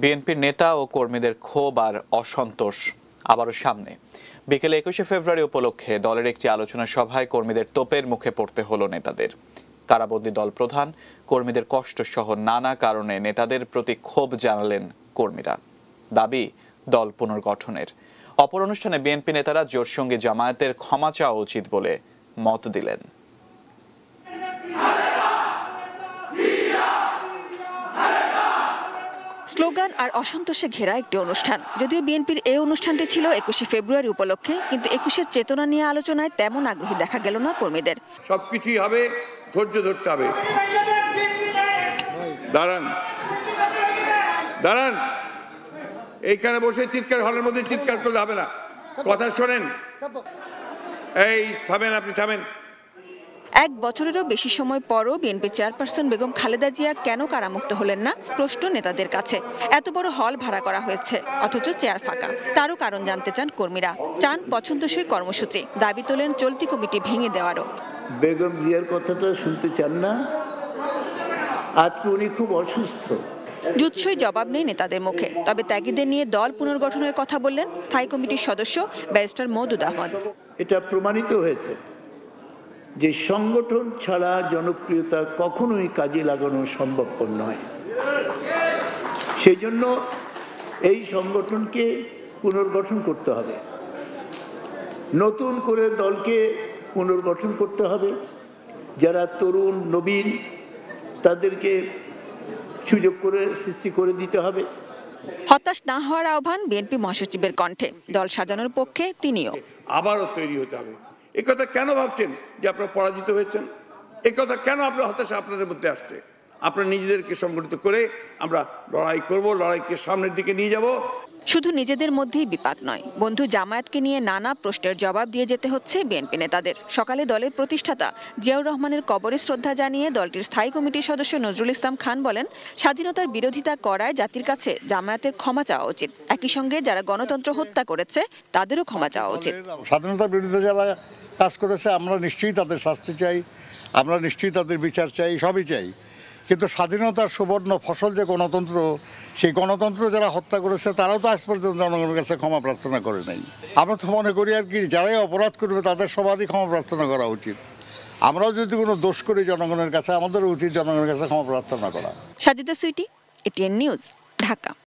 বিএনপির নেতা ও কর্মীদের ক্ষোভ আর অসন্তোষ আবারও সামনে। বিকেলে 21শে ফেব্রুয়ারি উপলক্ষে দলের একটি আলোচনা সভায় কর্মীদের তোপের মুখে পড়তে হলো নেতাদের। কারাবন্দী দল প্রধান কর্মীদের কষ্ট সহ নানা কারণে নেতাদের প্রতি ক্ষোভ জানালেন কর্মীরা। দাবি দল পুনর্গঠনের। অপর অনুষ্ঠানে বিএনপি নেতারা জোট সঙ্গে জামায়াতের ক্ষমা চাওয়া উচিত বলে মত দিলেন। স্লোগান আর অসন্তোষে ঘেরা একটি অনুষ্ঠান। যদিও বিএনপির এই অনুষ্ঠানটি ছিল 21শে ফেব্রুয়ারি উপলক্ষে, কিন্তু 21-এর চেতনা নিয়ে আলোচনায় তেমন আগ্রহী দেখা গেল না কর্মীদের। সবকিছুই হবে, ধৈর্য ধরতে হবে। দাঁড়ান দাঁড়ান, এইখানে বসে চিৎকার, হলের মধ্যে চিৎকার করলে হবে না। কথা শোনেন, এই থামেন, আপনি থামেন। এক বছরেরও বেশি সময় পরও বিএনপি চেয়ারপারসন বেগম খালেদা জিয়া কেন কারামুক্ত হলেন না, প্রশ্ন নেতাদের কাছে। এত বড় হল ভাড়া করা হয়েছে, অথচ চেয়ার ফাঁকা। তারও কারণ জানতে চান কর্মীরা। চান পছন্দসই কর্মসূচি, দাবি তোলেন চলতি কমিটি ভেঙে দেওয়ারও। বেগম জিয়ার কথাটা শুনতে চান না? আজকে উনি খুব অসুস্থ। জুৎসই জবাব নেই নেতাদের মুখে। তবে ত্যাগীদের নিয়ে দল পুনর্গঠনের কথা বললেন স্থায়ী কমিটির সদস্য ব্যারিস্টার মওদুদ আহমদ। এটা প্রমাণিত হয়েছে যে সংগঠন ছাড়া জনপ্রিয়তা কখনোই কাজে লাগানো সম্ভবপর নয়। সেই জন্য এই সংগঠনকে পুনর্গঠন করতে হবে, নতুন করে দলকে পুনর্গঠন করতে হবে। যারা তরুণ নবীন, তাদেরকে সুযোগ করে সৃষ্টি করে দিতে হবে। হতাশ না হওয়ার আহ্বান বিএনপি মহাসচিবের কণ্ঠে। দল সাজানোর পক্ষে তিনিও। আবারও তৈরি হতে হবে। এই কথা কেন ভাবছেন যে আপনারা পরাজিত হয়েছেন? এই কথা কেন আপনার হতাশা আপনাদের মধ্যে আসছে? আপনারা নিজেদেরকে সংগঠিত করে আমরা লড়াই করব, লড়াইকে সামনের দিকে নিয়ে যাব। শুধু নিজেদের মধ্যেই বিপাক নয়, বন্ধু জামায়াতকে নিয়ে নানা প্রশ্নের জবাব দিয়ে যেতে হচ্ছে বিএনপি নেতাদের। সকালে দলের প্রতিষ্ঠাতা জিয়াউর রহমানের কবরে শ্রদ্ধা জানিয়ে দলটির স্থায়ী কমিটির সদস্য নজরুল ইসলাম খান বলেন, স্বাধীনতার বিরোধিতা করায় জাতির কাছে জামায়াতের ক্ষমা চাওয়া উচিত। একই সঙ্গে যারা গণতন্ত্র হত্যা করেছে তাদেরও ক্ষমা চাওয়া উচিত। স্বাধীনতার বিরুদ্ধে যারা কাজ করেছে আমরা নিশ্চয়ই তাদের শাস্তি চাই, আমরা নিশ্চয়ই তাদের বিচার চাই, সবই চাই। কিন্তু স্বাধীনতার সুবর্ণ ফসল যে গণতন্ত্র, সেই গণতন্ত্র যারা হত্যা করেছে তারাও তো আজ পর্যন্ত জনগণের কাছে ক্ষমা প্রার্থনা করে নাই। আমরা তো মনে করি আর কি, যারাই অপরাধ করবে তাদের সবারই ক্ষমা প্রার্থনা করা উচিত। আমরাও যদি কোনো দোষ করি জনগণের কাছে, আমাদেরও উচিত জনগণের কাছে ক্ষমা প্রার্থনা করা। সাজিদা সুইটি, এটিএন নিউজ, ঢাকা।